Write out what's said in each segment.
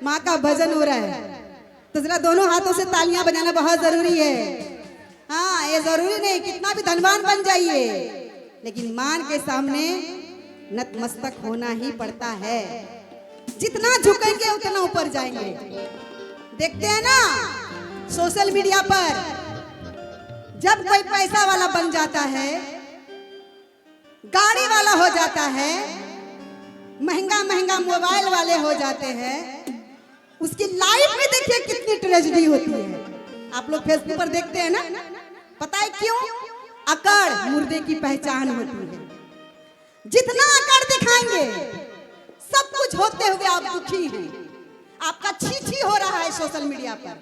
माँ का भजन हो रहा है, तो जरा दोनों हाथों से तालियां बजाना बहुत जरूरी है। हाँ, ये जरूरी नहीं कितना भी धनवान बन जाइए, लेकिन मां के सामने नतमस्तक होना ही पड़ता है। जितना झुकेंगे उतना ऊपर जाएंगे। देखते हैं ना सोशल मीडिया पर, जब कोई पैसा वाला बन जाता है, गाड़ी वाला हो जाता है, महंगा महंगा मोबाइल वाले हो जाते हैं, उसकी लाइफ में देखिए कितनी ट्रेजेडी होती है। आप लोग फेसबुक पर देखते हैं ना, पता है क्यों? अकड़ मुर्दे की पहचान होती है। जितना अकड़ दिखाएंगे, सब कुछ होते हुए आप दुखी हैं, आपका छी छी हो रहा है सोशल मीडिया पर,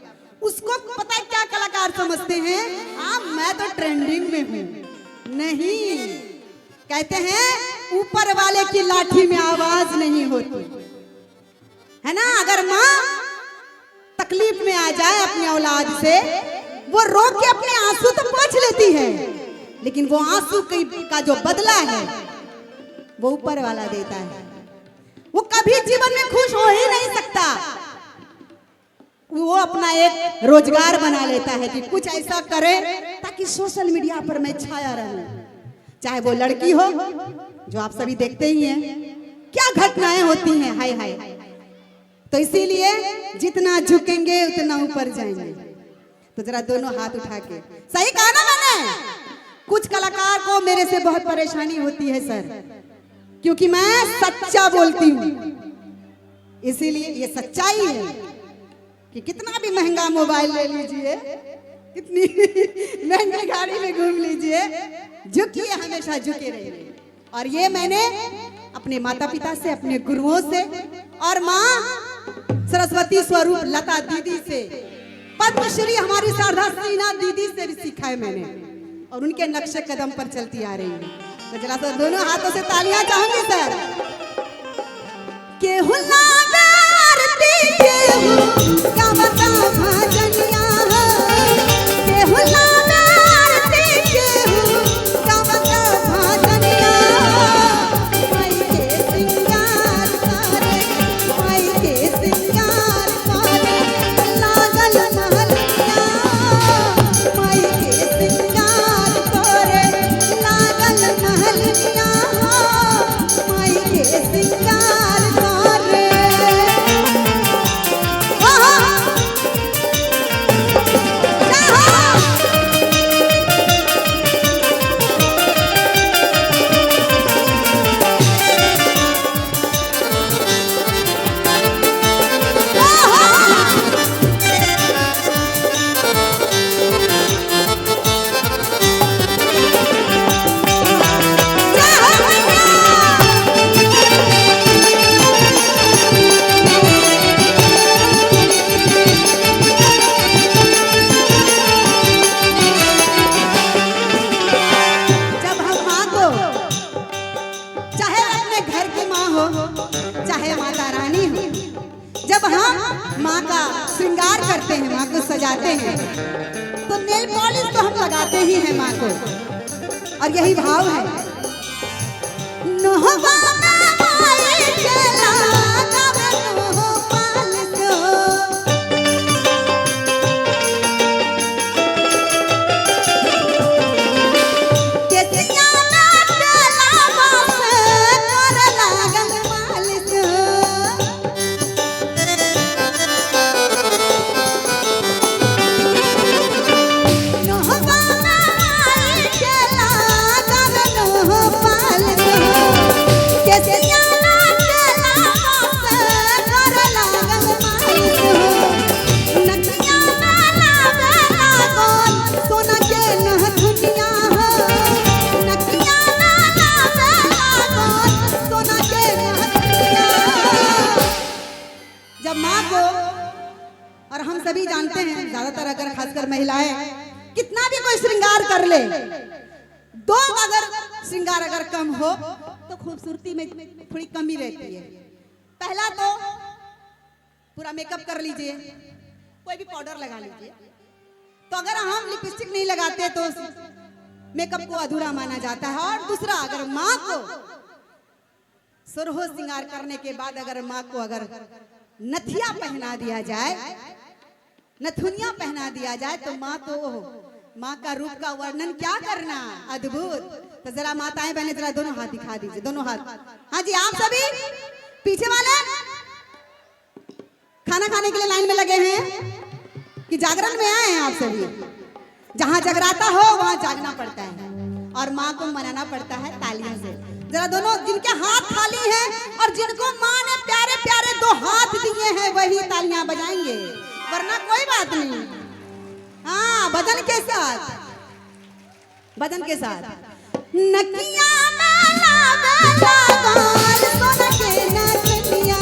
उसको पता है क्या कलाकार समझते हैं? मैं तो ट्रेंडिंग में हूं। नहीं, कहते हैं ऊपर वाले की लाठी में आवाज नहीं होती है ना। अगर माँ तकलीफ में आ जाए अपनी औलाद से, वो रो के अपने आंसू तो पोंछ लेती है, लेकिन वो आंसू का जो बदला है वो ऊपर वाला देता है। वो कभी जीवन में खुश हो ही नहीं सकता। वो अपना एक रोजगार बना लेता है कि कुछ ऐसा करे ताकि सोशल मीडिया पर मैं छाया रहूं। चाहे वो लड़की हो, जो आप सभी देखते ही हैं क्या घटनाएं होती हैं, हाय हाय। तो इसीलिए जितना झुकेंगे उतना ऊपर जाएंगे। तो जरा दोनों हाथ उठा के, सही कहा ना मैंने? कुछ कलाकार को मेरे से बहुत परेशानी होती है सर, क्योंकि मैं सच्चा बोलती हूँ। इसीलिए ये सच्चाई है कि कितना भी महंगा मोबाइल ले लीजिए, कितनी महंगी गाड़ी में घूम लीजिए, झुकिए, हमेशा झुके रहिए। और ये मैंने अपने माता पिता से, अपने गुरुओं से, और माँ सरस्वती स्वरूप लता दीदी से, पद्मश्री हमारी शारदा सिन्हा दीदी से भी सीखा है मैंने, और उनके नक्शे कदम पर चलती आ रही है। तो जरा सर दोनों हाथों से तालियां चाहूंगी सर। केहू लागारती केहू का बता भजनिया हो, केहू लागारती केहू का बता भजनिया। माई के सिंगार करे, माई के सिंगार करे, लागल महलिया। माई के सिंगार करे, लागल महलिया। माई के सिंगार करे। चाहे माता रानी हो, जब हम माँ का श्रृंगार करते हैं, माँ को सजाते हैं, तो नेल पॉलिश तो हम लगाते ही हैं माँ को। और यही भाव है, नोहवा में माई के लगावे नोह पालिश हो। और हम सभी जानते हैं, ज्यादातर अगर खासकर महिलाएं कितना भी कोई श्रृंगार कर ले, दो अगर श्रृंगार अगर कम हो तो खूबसूरती में थोड़ी कमी रहती है। पहला तो पूरा मेकअप कर लीजिए, कोई भी पाउडर लगा लीजिए, तो अगर हम लिपस्टिक नहीं लगाते तो मेकअप को अधूरा माना जाता है। और दूसरा, अगर माँ को सुरहो श्रृंगार करने के बाद अगर माँ को अगर नथिया पहना दिया जाए, नथुनिया पहना दिया जाए तो माँ का रूप का वर्णन क्या करना, अद्भुत। तो जरा माताएं बहने जरा दोनों हाथ दिखा दीजिए, दोनों हाथ। हाँ जी, आप सभी पीछे वाले खाना खाने के लिए लाइन में लगे हैं कि जागरण में आए हैं आप सभी? जहां जगराता हो वहां जागना पड़ता है और माँ को मनाना पड़ता है तालियों से। जरा दोनों जिनके हाथ खाली हैं और जिनको माँ ने प्यारे प्यारे दो हाथ दिए हैं वही तालियां बजाएंगे, वरना कोई बात नहीं। हाँ, भजन के साथ, भजन के साथ। नकिया मेला मेला गाल सोना के नथनिया,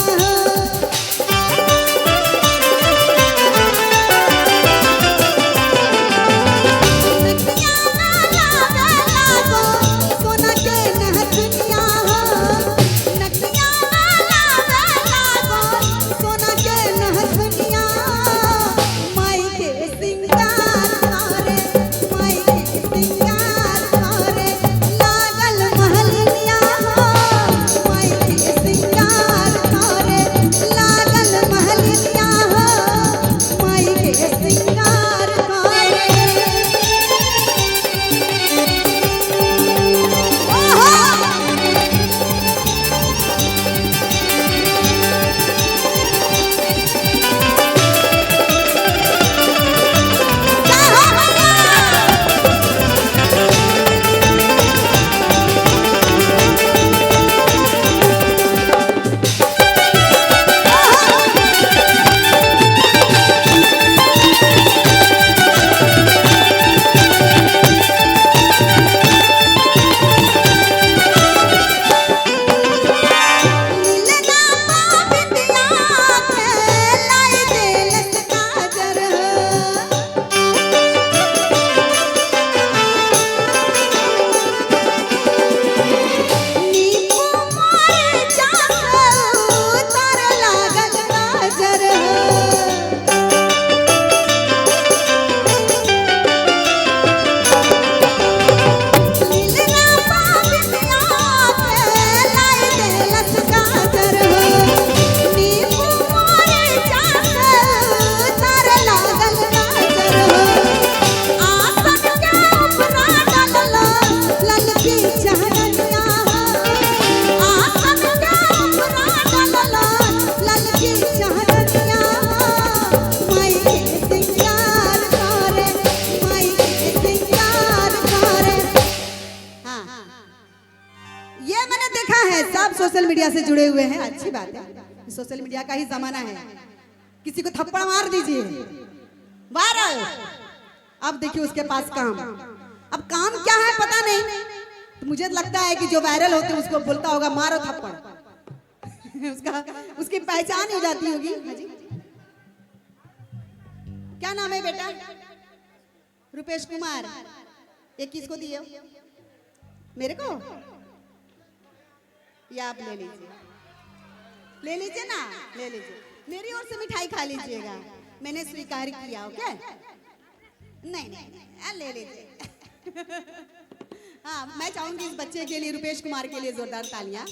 सोशल मीडिया से जुड़े हुए हैं, अच्छी बात है, सोशल मीडिया का ही जमाना है। किसी को थप्पड़ मार दीजिए, वायरल। अब देखिए उसके पास काम, अब काम क्या है पता नहीं, तो मुझे लगता है कि जो वायरल होते हैं उसको बोलता होगा मारो थप्पड़ उसकी पहचान हो जाती होगी। क्या नाम है बेटा? रुपेश कुमार। ये किसको दिए? मेरे को? या आप ले लीजिए, ले लीजिए ना, ले लीजिए। मेरी ओर से मिठाई खा लीजिएगा, मैंने स्वीकार किया। ओके, नहीं नहीं ले लीजिए। हाँ, मैं चाहूंगी इस बच्चे के लिए, रुपेश कुमार के लिए जोरदार तालियां।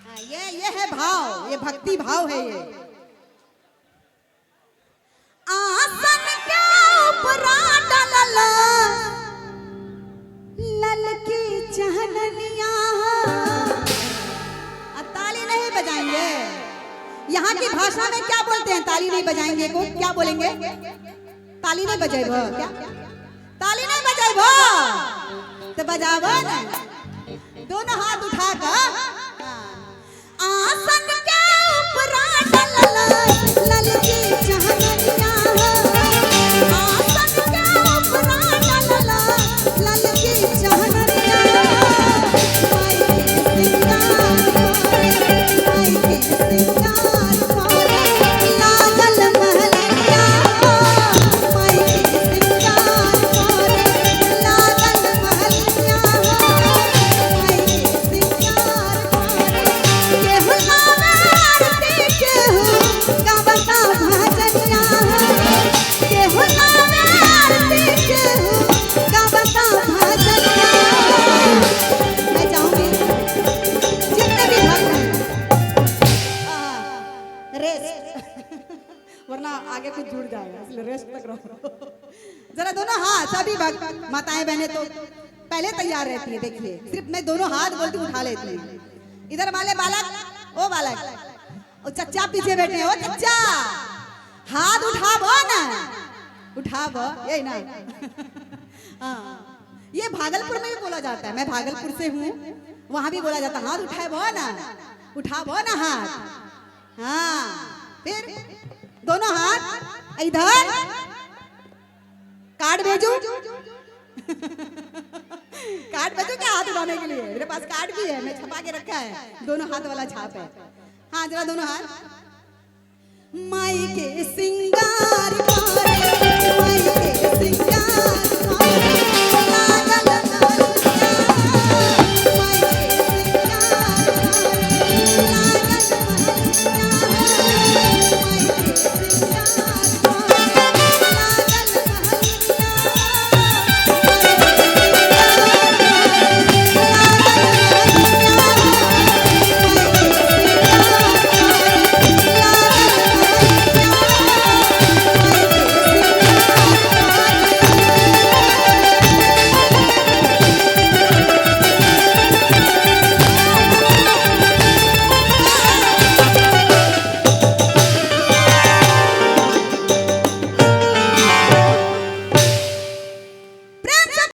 हाँ, ये है भाव, ये भक्ति भाव है। ये आसन के ऊपर डालला ललकी चहनिया, ताली नहीं बजाएंगे। यहाँ की भाषा में क्या बोलते हैं? ताली नहीं बजाएंगे को क्या बोलेंगे? ताली नहीं बजाएबो क्या? ताली नहीं बजाएबो तो बजाबो ना, दोनों हाथ उठाकर। आसन के ऊपर डालला ललकी चहनिया, आसन के ऊपर डालला ललकी चहनिया, रेस्ट वरना आगे कुछ जुड़ जाएगा, इसलिए रेस्ट तक रहो। जरा दोनों हाथ, सभी माताएं बहनें तो पहले तैयार रहती है। देखिए सिर्फ मैं दोनों हाथ बोलती उठा लेती हूँ। इधर वाले बालक, ओ बालक, ओ चच्चा पीछे बैठे हैं, ओ चच्चा हाथ उठावो ना, उठावो, यही ना। हाँ, ये भागलपुर में भी बोला जाता है, मैं भागलपुर से हूँ, वहां भी बोला जाता है हाथ उठावो ना, उठावो ना हाथ। हाँ, फिर दोनों हाथ इधर, कार्ड भेजू कार्ड भेजू क्या हाथ उठाने के लिए? मेरे पास कार्ड भी है, मैं छपा के रखा है, दोनों हाथ वाला छाप है। हाँ जरा दोनों हाथ। माई के सिंगा